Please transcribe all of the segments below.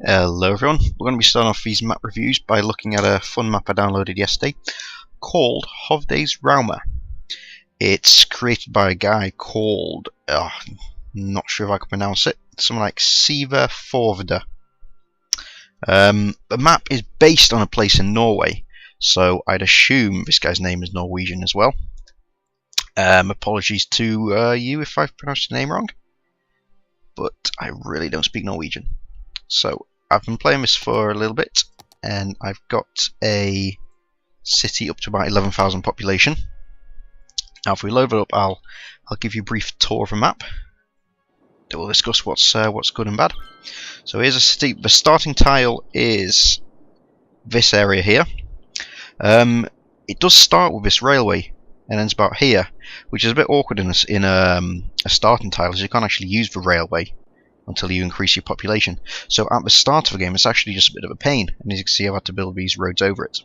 Hello everyone, we're going to be starting off these map reviews by looking at a fun map I downloaded yesterday called Hovde's Rauma. It's created by a guy called, not sure if I can pronounce it, something like Siverthovde. The map is based on a place in Norway, so I'd assume this guy's name is Norwegian as well. Apologies to you if I've pronounced your name wrong, but I really don't speak Norwegian. So I've been playing this for a little bit, and I've got a city up to about 11,000 population. Now, if we load it up, I'll give you a brief tour of the map. Then we'll discuss what's good and bad. So here's a city. The starting tile is this area here. It does start with this railway and ends about here, which is a bit awkward in a starting tile, as you can't actually use the railway until you increase your population. So at the start of the game, it's actually just a bit of a pain, and as you can see, I've had to build these roads over it.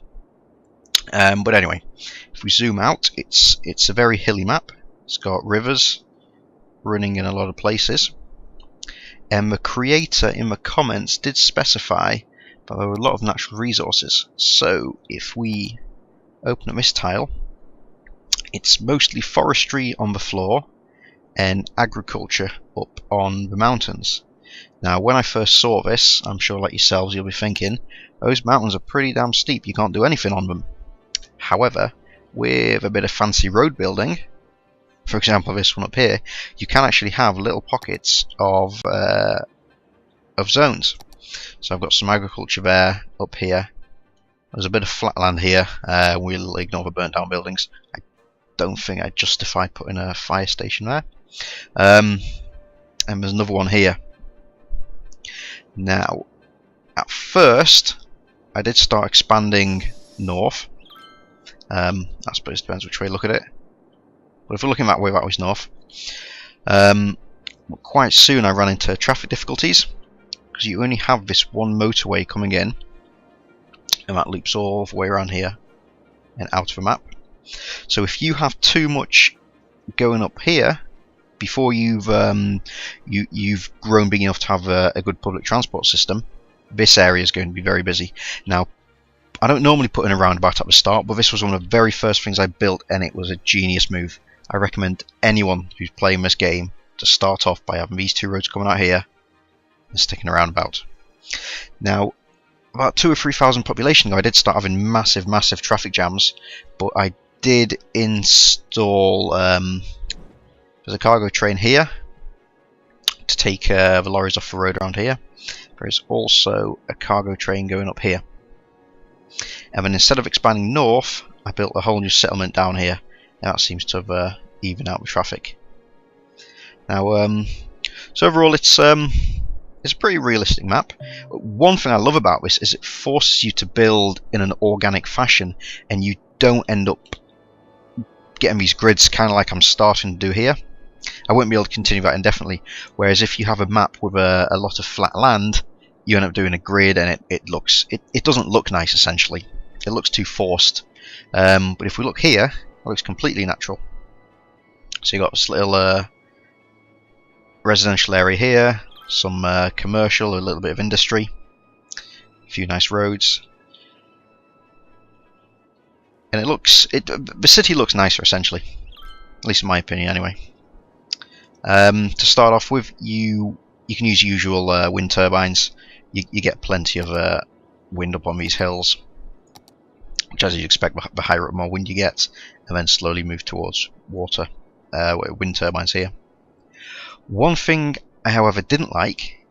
But anyway, if we zoom out, it's a very hilly map. It's got rivers running in a lot of places, and the creator in the comments did specify that there were a lot of natural resources. So if we open up this tile, it's mostly forestry on the floor and agriculture up on the mountains. Now, when I first saw this, I'm sure like yourselves you'll be thinking, those mountains are pretty damn steep, you can't do anything on them. However, with a bit of fancy road building, for example this one up here, you can actually have little pockets of zones. So I've got some agriculture there, up here. There's a bit of flat land here. We'll ignore the burnt down buildings. I don't think I'd justify putting a fire station there. And there's another one here. Now, at first, I did start expanding north. I suppose it depends which way you look at it. But if we're looking that way, that was north. Quite soon I ran into traffic difficulties, because you only have this one motorway coming in, and that loops all the way around here and out of the map. So if you have too much going up here before you've grown big enough to have a good public transport system, this area is going to be very busy. Now, I don't normally put in a roundabout at the start, but this was one of the very first things I built, and it was a genius move. I recommend anyone who's playing this game to start off by having these two roads coming out here and sticking a roundabout. Now, about 2,000 or 3,000 population ago, I did start having massive traffic jams, but I did install there's a cargo train here to take the lorries off the road around here. There is also a cargo train going up here. And then instead of expanding north, I built a whole new settlement down here. Now that seems to have evened out with traffic. Now, so overall, it's a pretty realistic map. One thing I love about this is it forces you to build in an organic fashion, and you don't end up getting these grids kind of like I'm starting to do here. I won't be able to continue that indefinitely. Whereas if you have a map with a lot of flat land, you end up doing a grid, and it doesn't look nice. Essentially, it looks too forced. But if we look here, it looks completely natural. So you got this little residential area here, some commercial, a little bit of industry, a few nice roads, and the city looks nicer essentially, at least in my opinion anyway. To start off with, you can use usual wind turbines. You get plenty of wind up on these hills, which, as you'd expect, the higher up, the more wind you get, and then slowly move towards water, wind turbines here. One thing I, however, didn't like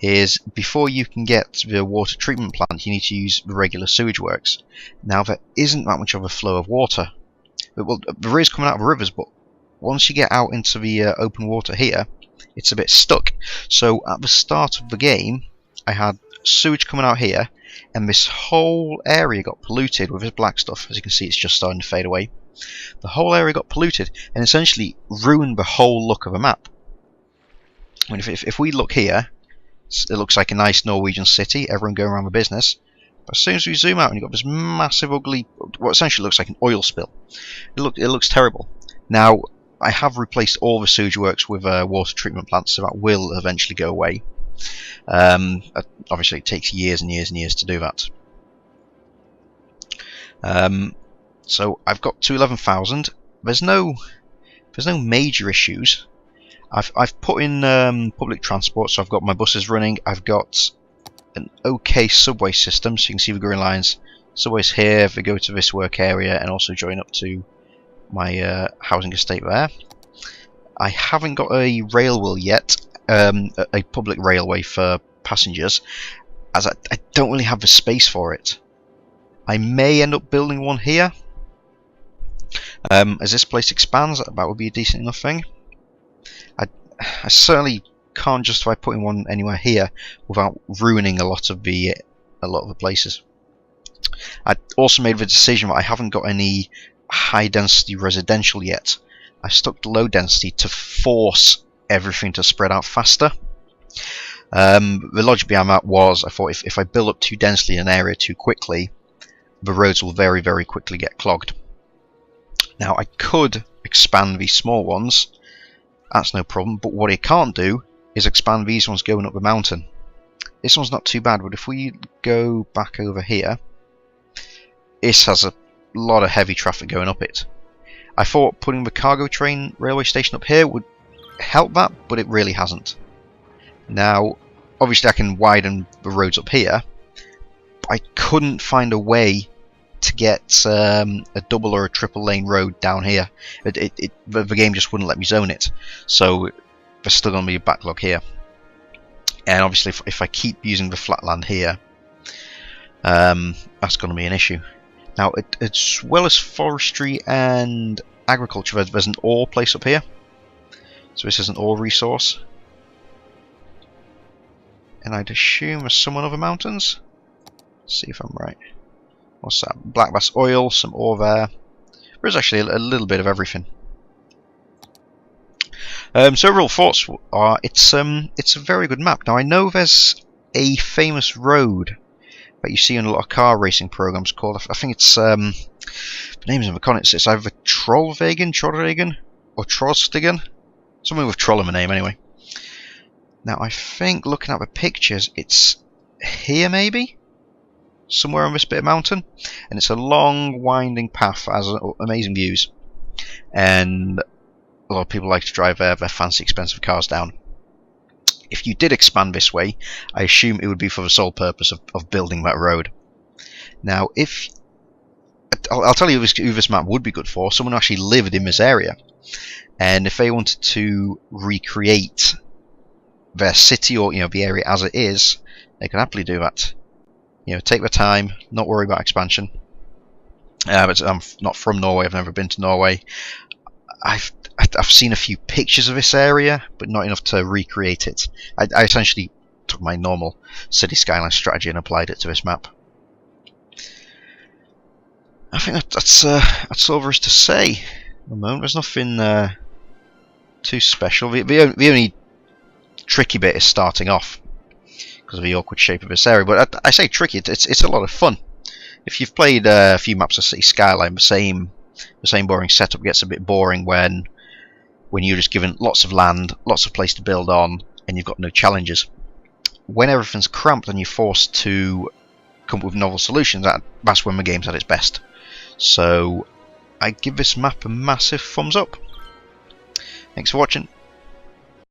is before you can get the water treatment plant, you need to use the regular sewage works. Now, there isn't that much of a flow of water. Well, there is coming out of the rivers, but once you get out into the open water here, it's a bit stuck. So at the start of the game, I had sewage coming out here, and this whole area got polluted with this black stuff. As you can see, it's just starting to fade away. The whole area got polluted and essentially ruined the whole look of a map. I mean, if we look here, it looks like a nice Norwegian city, everyone going around the business. But as soon as we zoom out, and you've got this massive, ugly, what essentially looks like an oil spill. It looks terrible. Now, I have replaced all the sewage works with water treatment plants, so that will eventually go away. Obviously, it takes years and years and years to do that. So I've got to 11,000. There's no major issues. I've put in public transport, so I've got my buses running. I've got an okay subway system, so you can see the green lines. Subways here, they go to this work area and also join up to my housing estate there. I haven't got a railway yet, a public railway for passengers, as I don't really have the space for it. I may end up building one here. As this place expands, that would be a decent enough thing. I certainly can't justify putting one anywhere here without ruining a lot of the places. I also made the decision that I haven't got any high density residential yet. I stuck to low density to force everything to spread out faster. The logic behind that was, I thought if I build up too densely in an area too quickly, the roads will very, very quickly get clogged. Now I could expand these small ones, that's no problem, but what I can't do is expand these ones going up the mountain. This one's not too bad, but if we go back over here, this has a lot of heavy traffic going up it. I thought putting the cargo train railway station up here would help that, but it really hasn't. Now, obviously I can widen the roads up here, but I couldn't find a way to get a double or a triple lane road down here. The game just wouldn't let me zone it, so there's still going to be a backlog here. And obviously if I keep using the flat land here, that's going to be an issue. Now, as well as forestry and agriculture, there's an ore place up here. So this is an ore resource. And I'd assume there's some on other mountains. Let's see if I'm right. What's that? Black bass oil, some ore there. There's actually a little bit of everything. So overall thoughts are, it's a very good map. Now I know there's a famous road that you see in a lot of car racing programs called, I think it's the name's in the comments. It's either Trollvegen, or Trollstigen, something with troll in the name anyway. Now I think looking at the pictures, it's here maybe, somewhere on this bit of mountain, and it's a long winding path that has amazing views, and a lot of people like to drive their fancy expensive cars down. If you did expand this way, I assume it would be for the sole purpose of building that road. Now, I'll tell you who this map would be good for, someone who actually lived in this area, and if they wanted to recreate their city or the area as it is, they could happily do that. Take their time, not worry about expansion. But I'm not from Norway. I've never been to Norway. I've seen a few pictures of this area, but not enough to recreate it. I essentially took my normal city skyline strategy and applied it to this map. I think that's all there is to say. At the moment, there's nothing too special. The only tricky bit is starting off because of the awkward shape of this area. But I say tricky. It's a lot of fun. If you've played a few maps of City Skyline, the same boring setup gets a bit boring when you're just given lots of land, lots of place to build on, and you've got no challenges. When everything's cramped and you're forced to come up with novel solutions, that's when the game's at its best. So I give this map a massive thumbs up. Thanks for watching.